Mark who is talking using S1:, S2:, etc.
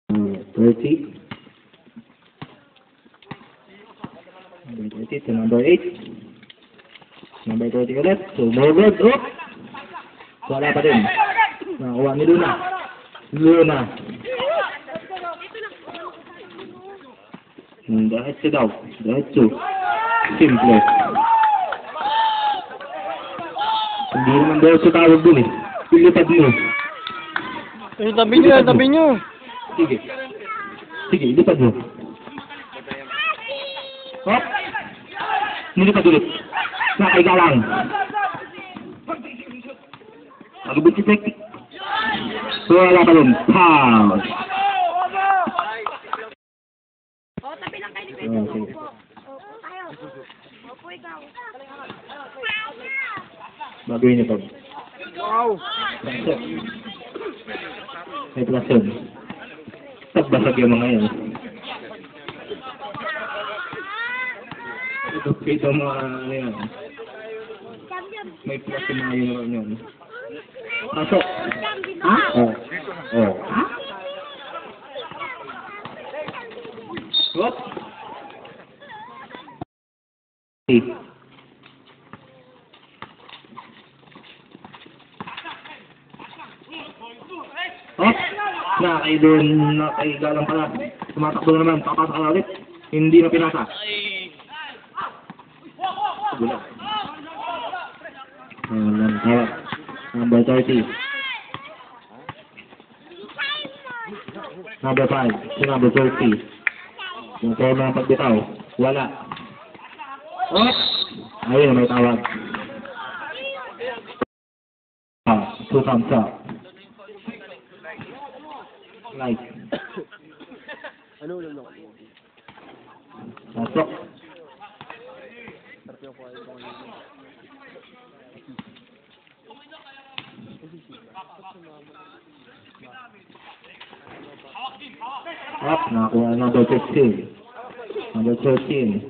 S1: 30. Number 30 to number 8. Number 30 ulit. So, Morgan. Oh! Wala pa din. Nakuha ni Luna. Luna. Diretso daw. Diretso. Simple. Hindi naman diretso tawag dun eh. Pilipad mo.
S2: Eh, tabi nyo, tabi nyo.
S1: Sige. Sige, ilipad mo. Hop! Nilipad ulit. Nakaiga lang. Nagubot si Tek. Wala pa rin. Pow!
S3: O, tabi lang kayo ni Pedro. Opo. Opo tayo. Opo, ikaw.
S1: Bagay niyo to.
S2: Wow.
S1: Plaso. May plaso. Tagbasag yung mga yan. Ito mga ano yan. May plaso mga yun yun. Pasok. Ha? Oo. Oo. Ha? What? Oh, nakaiga lang pala. Tumatakbo na naman, papasok na ulit. Hindi na pinasa. Gula. Number 30. Number 5. Si number 30. Yung tayo mga pagbitaw. Wala. Oh! Ayun, may tawag. 2 thumbs up. Like.
S2: Ano ulam na?
S1: Pasok. Up, nakakuha number 15. Number 13.